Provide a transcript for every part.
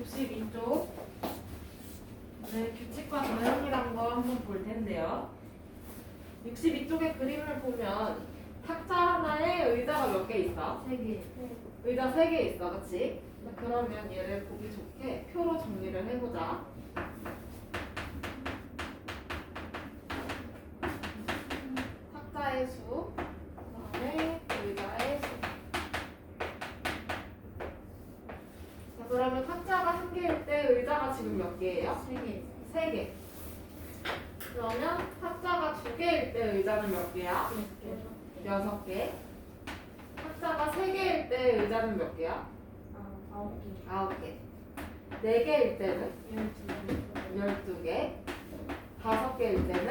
62쪽 네, 규칙과 도형이란 거 한번 볼 텐데요. 62쪽의 그림을 보면 탁자 하나에 의자가 몇 개 있어? 3개. 의자 3개 있어, 그치? 그러면 얘를 보기 좋게 표로 정리를 해보자. 탁자의 수, 그다음에 의자의 수. 자, 그러면 탁자가 1개일 때 의자가 지금 몇 개예요? 3개. 3개. 그러면 탁자가 2개일 때 의자는 몇 개야? 6개. 탁자가 3개일 때 의자는 몇 개야? 9개. 9개. 4개일 때는 12개. 12개. 5개일 때는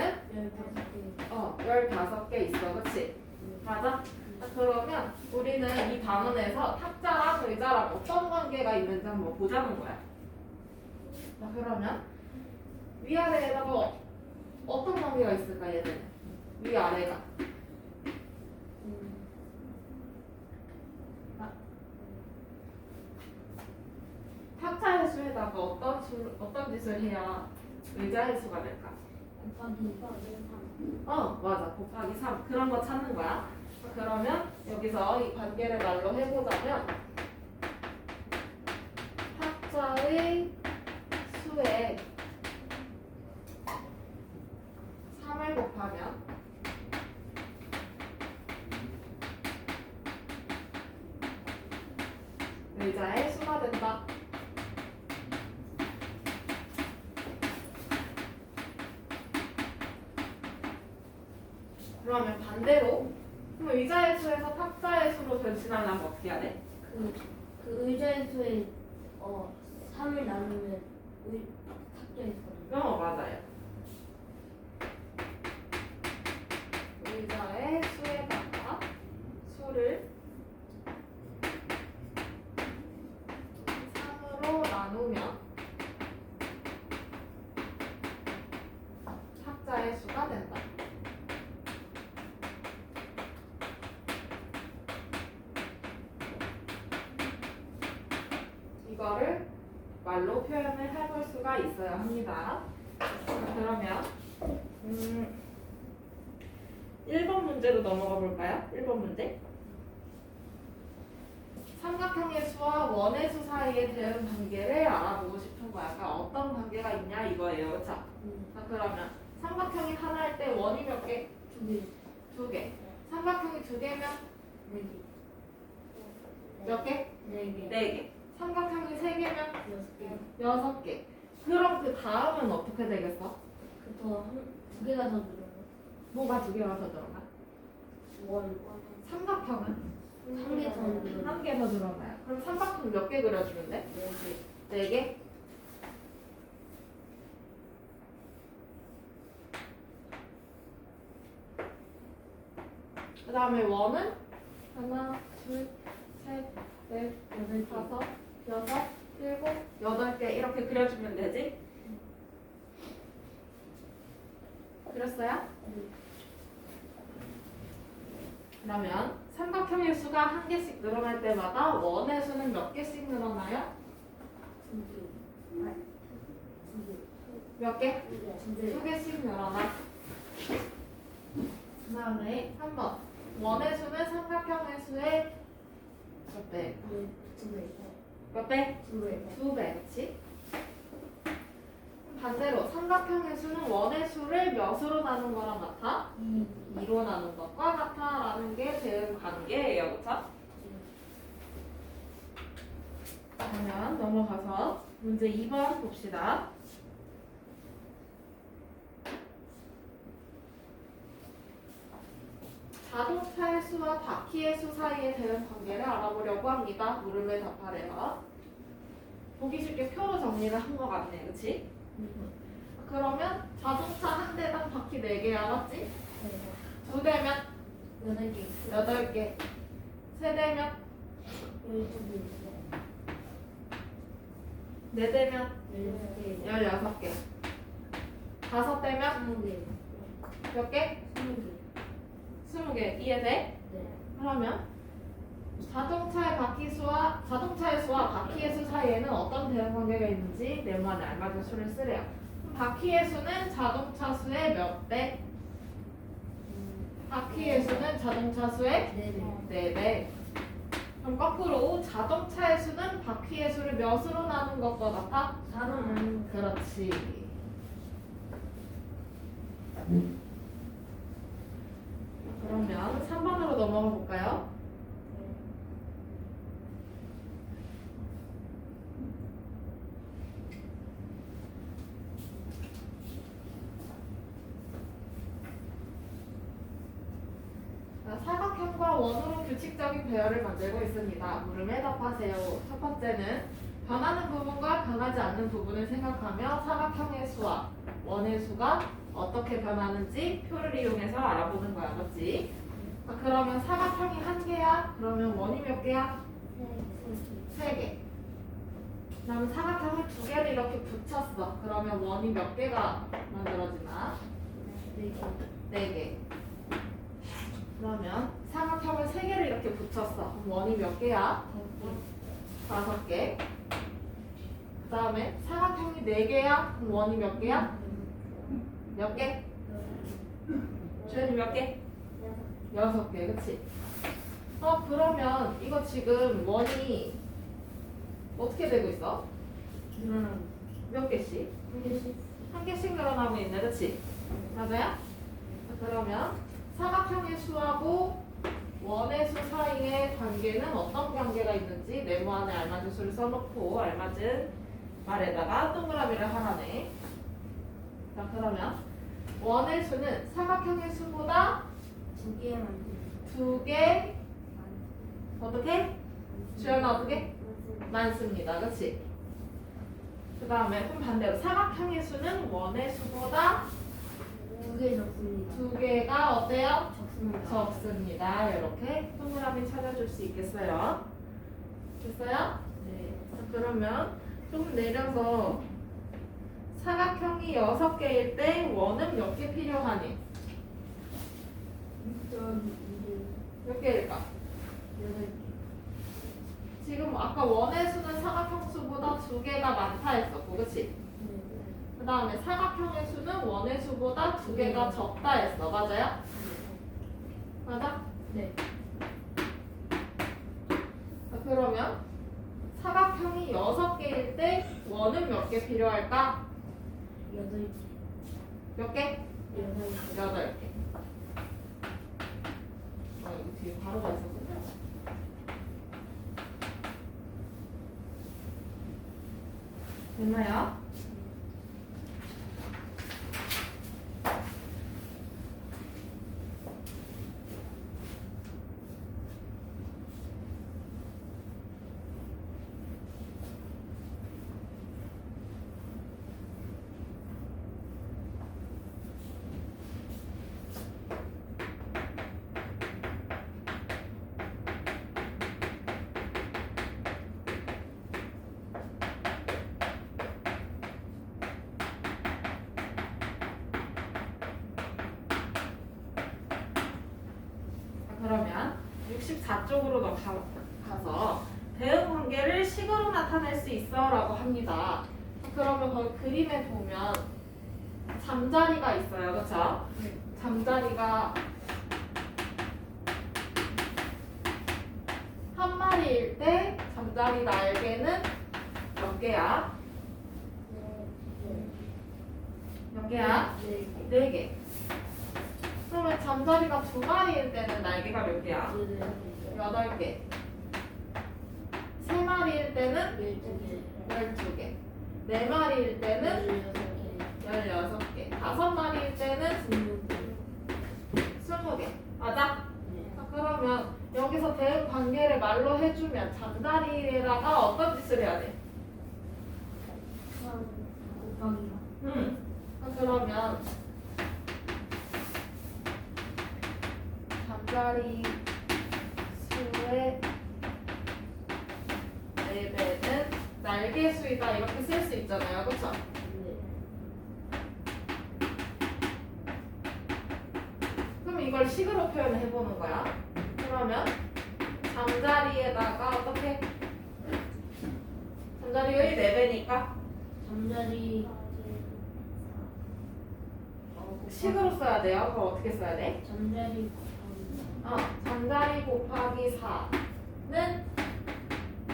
15개. 15개 있어. 그치? 맞아? 자, 그러면 우리는 이 단원에서 탁자랑 의자랑 어떤 관계가 있는지 한번 보자는 거야. 자, 그러면 위아래에다가 어떤 관계가 있을까, 얘는? 위아래가. 탁자의 수에다가 어떤 짓을 해야 의자의 수가 될까? 곱하기 맞아. 곱하기 3. 그런 거 찾는 거야. 그러면 여기서 이 관계를 말로 해보자면 탁자의 수에 3을 곱하면 의자의 수가 된다. 그러면 반대로 그럼 의자의 수에서 탁자의 수로 변신하려면 어떻게 해야 돼? 그 의자의 수에 3을 나누면 탁자의 수가 맞아요. 의자의 수에다가 수를 3으로 나누면 탁자의 수가 된다. 이거를 말로 표현을 해볼 수가 있어야 합니다. 그러면 1번 문제로 넘어가 볼까요? 1번 문제. 삼각형의 수와 원의 수 사이의 대응 관계를 알아보고 싶은 거야. 그러니까 어떤 관계가 있냐 이거예요. 그렇죠? 자, 그러면 삼각형이 하나일 때 원이 몇 개? 2개. 2개. 삼각형이 2개면 4개. 몇 개? 4개. 4개. 삼각형이 3개면 6개. 6개. 그럼 그 다음은 어떻게 되겠어? 두 개가 더 늘어요. 뭐가 2개가 더 들어가? 원. 삼각형은? 3개 더 늘어요. 1개 더 들어가요. 그럼 삼각형 몇 개 그려주면 돼? 4개. 4개? 그 다음에 원은? 하나, 둘, 셋, 넷, 8개. 다섯, 여섯, 일곱, 8개 이렇게 그려주면 되지? 그렸어요? 그러면 삼각형의 수가 한 개씩 늘어날 때마다 원의 수는 몇 개씩 늘어나요? 2개. 몇 개? 2개. 2개씩 늘어나. 그 다음에 3번. 원의 수는 삼각형의 수의 몇 배? 2개. 몇 배? 2개. 2배, 그치? 반대로 삼각형의 수는 원의 수를 몇으로 나눈 거랑 같아? 2로 나눈 것과 같아 라는 게 대응 관계예요. 그쵸? 그러면 넘어가서 문제 2번 봅시다. 자동차의 수와 바퀴의 수 사이의 대응 관계를 알아보려고 합니다. 물음을 답하래요. 보기 쉽게 표로 정리를 한 것 같네. 그치? 그러면 자동차 한 대당 바퀴 4개 알았지? 2대면 8개. 8개, 3대면 12개. 4대면 16개. 16개, 5대면 20개. 몇 개? 20개. 20개. 이해돼? 네. 그러면 자동차의 수와 바퀴의 수 사이에는 어떤 대응 관계가 있는지 네모안에 알맞은 수를 쓰래요. 그럼 바퀴의 수는 자동차 수의 몇 배? 바퀴의 수는 자동차 수의 네네. 4배. 그럼 거꾸로 자동차의 수는 바퀴의 수를 몇으로 나눈 것과 같아? 4로 나누는 거. 그렇지. 그러면 3번으로 넘어가 볼까요? 자, 사각형과 원으로 규칙적인 배열을 만들고 있습니다. 물음에 답하세요. 첫 번째는 변하는 부분과 변하지 않는 부분을 생각하며 사각형의 수와 원의 수가 어떻게 변하는지 표를 이용해서 알아보는 거야. 맞지? 자, 그러면 사각형이 한 개야? 그러면 원이 몇 개야? 세 개. 그다음에 사각형을 두 개를 이렇게 붙였어. 그러면 원이 몇 개가 만들어지나? 네 개. 그러면 사각형을 세 개를 이렇게 붙였어. 그럼 원이 몇 개야? 5개. 그 다음에 사각형이 4개야? 그럼 원이 몇 개야? 몇 개? 주연이 몇 개? 6개. 그치? 그러면 이거 지금 원이 어떻게 되고 있어? 몇 개씩? 한 개씩 늘어나고 있네. 그치? 맞아요? 그러면 사각형의 수하고 원의 수 사이의 관계는 어떤 관계가 있는지 네모안에 알맞은 수를 써놓고 알맞은 말에다가 동그라미를 하라네. 자, 그러면 원의 수는 사각형의 수보다 2개 만들고 2개 어떻게? 주연아 어떻게? 많습니다. 그치? 그 다음에 그럼 반대로 사각형의 수는 원의 수보다 2개 적습니다. 2개가 어때요? 적습니다. 적습니다. 이렇게 동그라미 찾아줄 수 있겠어요? 됐어요? 네. 자, 그러면 좀 내려서 사각형이 6개일 때 원은 몇 개 필요하니? 6.2개 몇 개일까? 8개. 지금 아까 원의 수는 사각형 수보다 2개가 많다 했었고, 그치? 네. 그 다음에 사각형의 수는 원의 수보다 2개가 적다 했어. 맞아요? 맞아? 네. 자, 그러면 사각형이 6개일 때 원은 몇 개 필요할까? 8개. 몇 개? 8개. 8개. 이거 뒤에 바로가 있었군요. 됐나요? 그러면 64쪽으로 가서 대응 관계를 식으로 나타낼 수 있어 라고 합니다. 그러면 거기 그림에 보면 잠자리가 있어요. 그쵸? 네. 잠자리가 한 마리일 때 잠자리 날개는 몇 개야? 몇 개야? 네. 4개. 그러면 잠자리가 2마리일 때는 날개가 몇 개야? 8개. 3마리일 때는 12개. 4마리일 때는 16개. 5마리일 때는 20개. 맞아? 자, 그러면 여기서 대응 관계를 말로 해주면 잠자리에다가 어떤 짓을 해야 돼? 자, 그러면 잠자리 수의 4배는 날개 수이다 이렇게 쓸 수 있잖아요. 그쵸? 그럼 이걸 식으로 표현을 해보는 거야. 그러면 잠자리에다가 어떻게? 잠자리 여기 4배니까 잠자리 식으로 써야 돼요. 그럼 어떻게 써야 돼? 잠자리 잠자리 곱하기 4는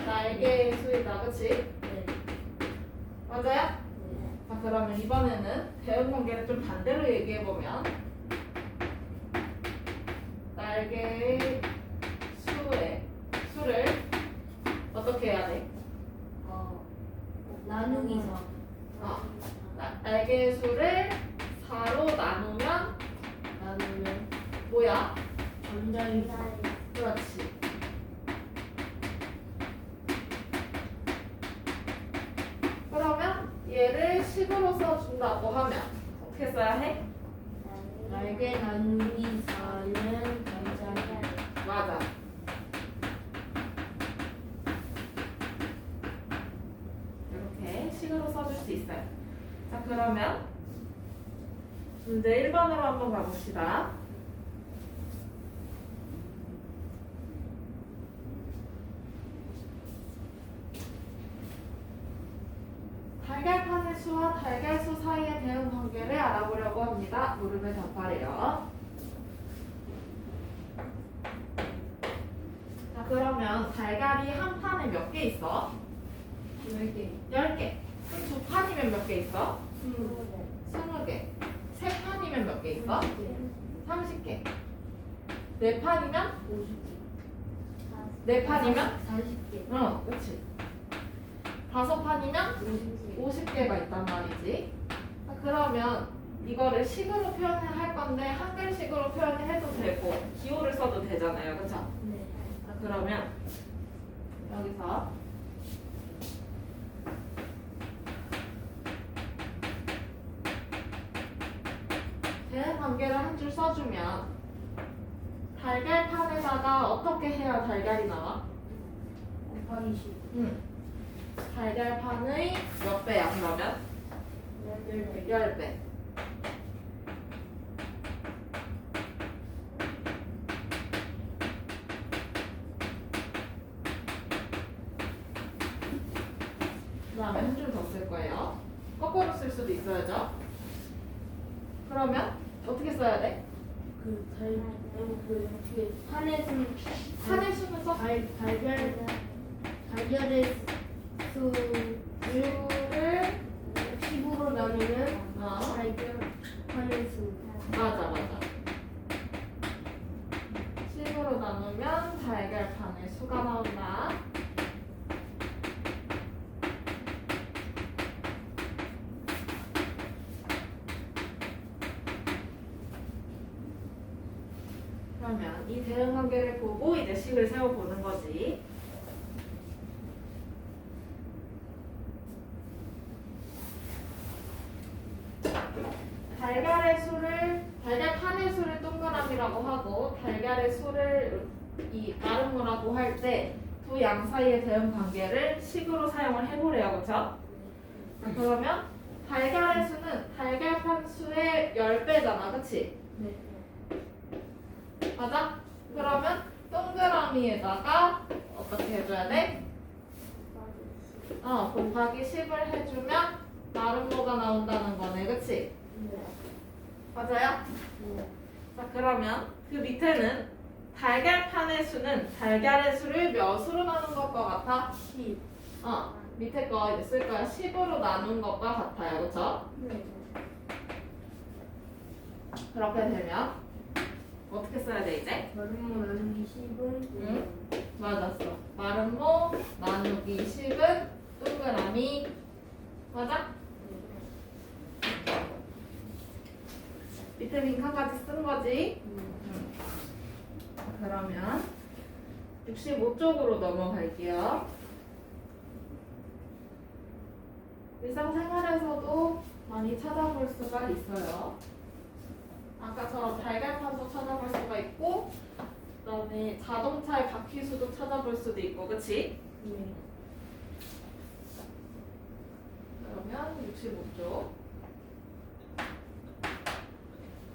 날개의 수이다. 그치? 네. 맞아요? 네. 자, 그러면 이번에는 대응관계를 좀 반대로 얘기해보면 날개의 수를 어떻게 해야 돼? 나누기 4 날개의 수를 4로 나누면 나누면 뭐야? 잠자리 그렇지. 그러면 얘를 식으로 써준다고 하면 어떻게 써야 해? 날개 나누기 4는 잠자리 맞아. 이렇게 식으로 써줄 수 있어요. 자, 그러면 문제 1번으로 한번 가봅시다. 달걀판의 수와 달걀수 사이의 대응 관계를 알아보려고 합니다. 무릎을 덮아래요. 자, 그러면 달걀이 한 판에 몇 개 있어? 10개 10개. 그럼 두 판이면 몇 개 있어? 20개 20개. 세 판이면 몇 개 있어? 30개. 네 판이면? 50개 네 판이면? 40개 그치. 다섯 판이면? 50개 50개가 있단 말이지. 자, 그러면 이거를 식으로 표현할 건데 한글식으로 표현을 해도 되고 기호를 써도 되잖아요. 그쵸? 네. 자, 그러면 여기서 대응 관계를 한 줄 써주면 달걀판에다가 어떻게 해야 달걀이 나와? 곱하기 10 달걀판의 몇 배야 그러면? 10배 10배. 그 다음에 한 줄 더 쓸 거예요. 거꾸로 쓸 수도 있어야죠. 그러면 어떻게 써야 돼? 그 판에서는 판의 수는 써? 달걀의 수를 수를 10으로 나누면 달걀 판의 수 맞아. 10으로 나누면 달걀판의 수가 나온다. 그러면 이 대응 관계를 보고 이제 식을 세워보는 거지. 달걀판의 수를 동그라미라고 하고 달걀의 수를 이 마름모라고 할 때 두 양 사이의 대응 관계를 식으로 사용을 해보래요. 그쵸? 자, 그러면 달걀의 수는 달걀판 수의 10배잖아. 그치? 네. 맞아? 그러면 동그라미에다가 어떻게 해줘야 돼? 곱하기 10을 해주면 마름모가 나온다는 거네. 그치? 네. 맞아요? 네. 자, 그러면 그 밑에는 달걀판의 수는 달걀의 수를 몇으로 나눈 것과 같아? 10 밑에 거 이제 쓸 거야. 10으로 나눈 것과 같아요. 그쵸? 네. 그렇게 되면 어떻게 써야 돼 이제? 마름모 나누기 10은 맞았어. 마름모 나누기 10은 동그라미. 맞아? 밑에 빈칸까지 쓴 거지? 그러면 65쪽으로 넘어갈게요. 일상생활에서도 많이 찾아볼 수가 있어요. 아까처럼 달걀판도 찾아볼 수가 있고 그 다음에 자동차의 바퀴수도 찾아볼 수도 있고 그치? 네. 그러면 65쪽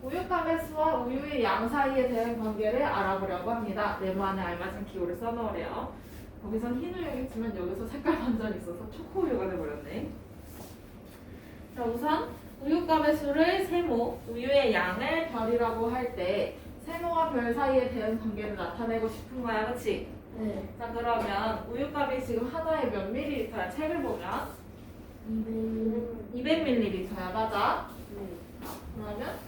우유값의 수와 우유의 양 사이에 대한 관계를 알아보려고 합니다. 네모안에 알맞은 기호를 써놓으래요. 거기선 흰 우유겠지만 여기서 색깔 반전이 있어서 초코우유가 돼버렸네. 자, 우선 우유값의 수를 세모, 우유의 양을 별이라고 할 때 세모와 별 사이에 대한 관계를 나타내고 싶은 거야, 그치? 네. 자, 그러면 우유값이 지금 하나에 몇 밀리리터야? 책을 보면 200ml야, 맞아? 네. 그러면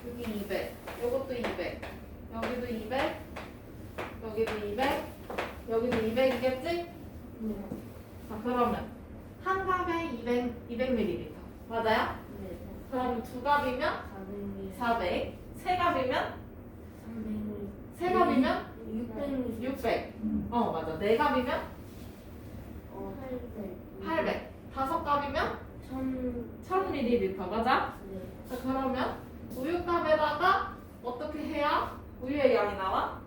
여기 200, 요것도 200, 여기도 200, 여기도 200, 여기도 200이겠지? 네. 자, 그러면 한 값에 200ml 맞아요? 네. 그럼 두 값이면 400ml. 400, 세 값이면 300ml. 세 값이면 600ml. 600. 맞아. 네 값이면 800. 800. 다섯 값이면 1000ml 맞아? 네. 자, 그러면 우유 값에다가 어떻게 해야 우유의 양이 나와?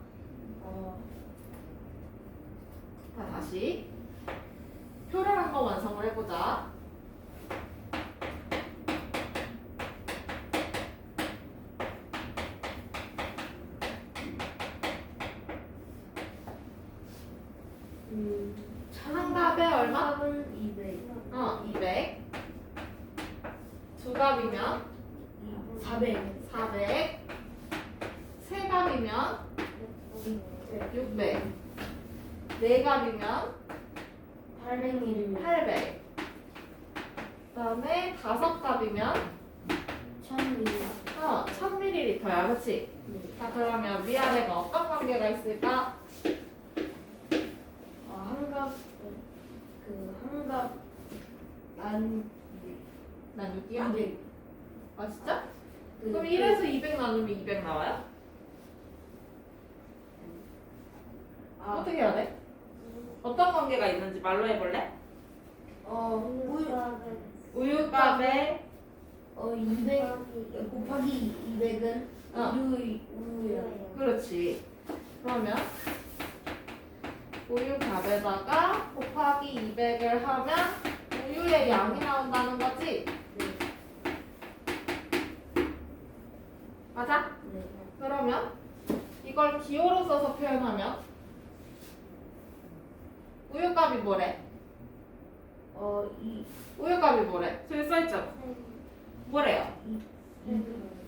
자, 다시 표를 한번 완성을 해보자. 한 값에 얼마? 200. 200. 두 값이면 400. 400. 세 값이면 600. 네 값이면 800ml. 800. 그다음에 다섯 값이면 1000ml. 1000ml야, 그렇지? 네. 자, 그러면 위아래가 어떤 관계가 있을까? 한갑 한갑 난 난 6이야. 200. 아, 진짜? 그럼 1에서 200 나누면 200 나와요? 어떻게 해야 돼? 어떤 관계가 있는지 말로 해볼래? 우유값에 200 곱하기 200은 우유야. 그렇지. 그러면 우유값에다가 곱하기 200을 하면 우유의 양이 나온다는 거지? 맞아? 네. 그러면 이걸 기호로 써서 표현하면 우유값이 뭐래? 우유값이 뭐래? 저기 써있죠? 뭐래요?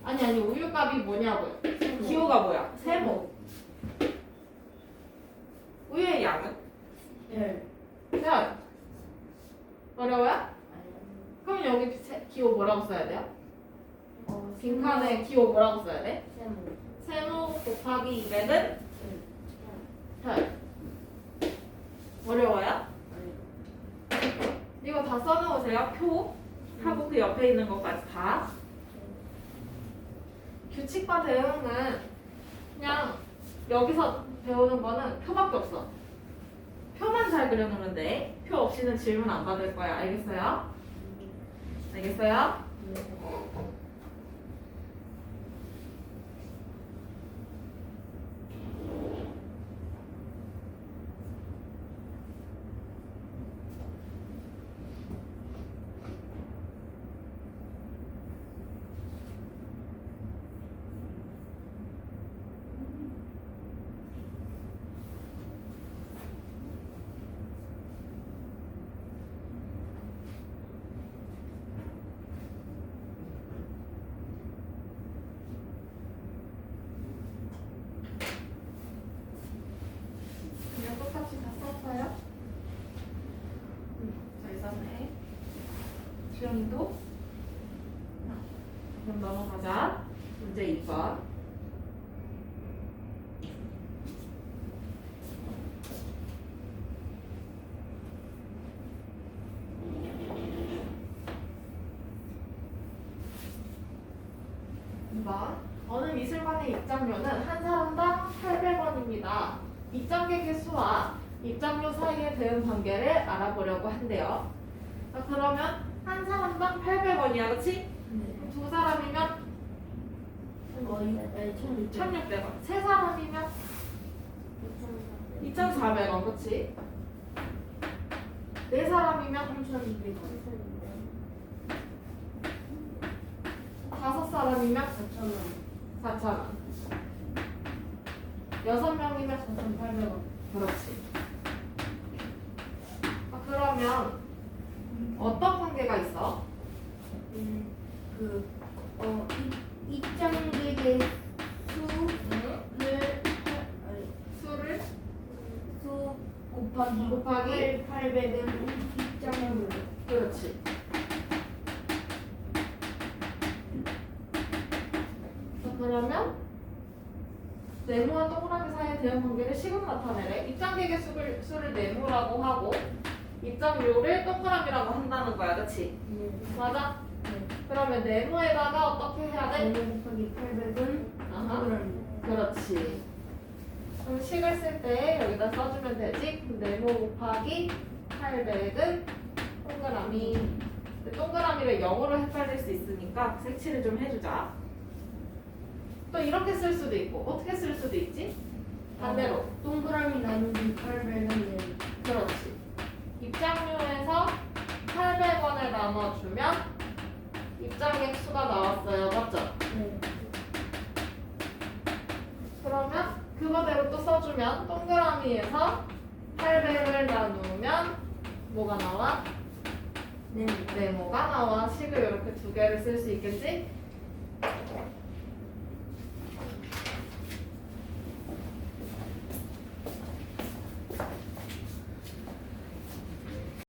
아니 우유값이 뭐냐고요? 기호가 뭐야? 세모. 우유의 양은? 별. 어려워요? 그럼 여기 기호 뭐라고 써야 돼요? 빈칸에 기호 뭐라고 써야 돼? 세모 곱하기 200은? 별. 어려워요? 이거 다 써놓으세요. 표 하고 그 옆에 있는 것까지 다. 규칙과 대응은 그냥 여기서 배우는 거는 표밖에 없어. 표만 잘 그려놓으면 돼. 표 없이는 질문 안 받을 거야. 알겠어요? 알겠어요? 그냥 똑같이 다 썼어요? 잘 썼네. 주영이도? 그럼 넘어가자. 문제 2번. 어느 미술관의 입장료는 한 사람당 800원입니다. 입장객의 수와 입장료 사이에 대응 관계를 알아보려고 한대요. 자, 그러면 한 사람당 800원이야, 그렇지? 두 사람이면 1,600원. 세 사람이면 2,400원, 그렇지? 네 사람이면 3,200원. 다섯 사람이면 4,000원. 4,000원. 6명이면 4,800원. 그렇지. 그러면 어떤 관계가 있어? 입장객의 수를 수 곱하기 곱하기 800은 입장료. 그렇지. 그러면 네모와 동그라미 사이의 대응 관계를 식으로 나타내래. 입장객의 수를 네모라고 하고 입장료를 동그라미라고 한다는 거야, 그렇지? 맞아? 그러면 네모에다가 어떻게 해야 돼? 네모 곱하기 800은 아하. 동그라미. 그렇지. 그럼 식을 쓸 때 여기다 써주면 되지. 네모 곱하기 800은 동그라미. 근데 동그라미를 0으로 헷갈릴 수 있으니까 색칠을 좀 해주자. 또 이렇게 쓸 수도 있고 어떻게 쓸 수도 있지? 반대로. 동그라미 나누기 800은 네모. 그렇지. 입장료에서 800원을 나눠주면 입장객 수가 나왔어요. 맞죠? 네. 그러면 그거대로 또 써주면 동그라미에서 800을 나누면 뭐가 나와? 네모. 네모가 나와. 식을 이렇게 두 개를 쓸 수 있겠지?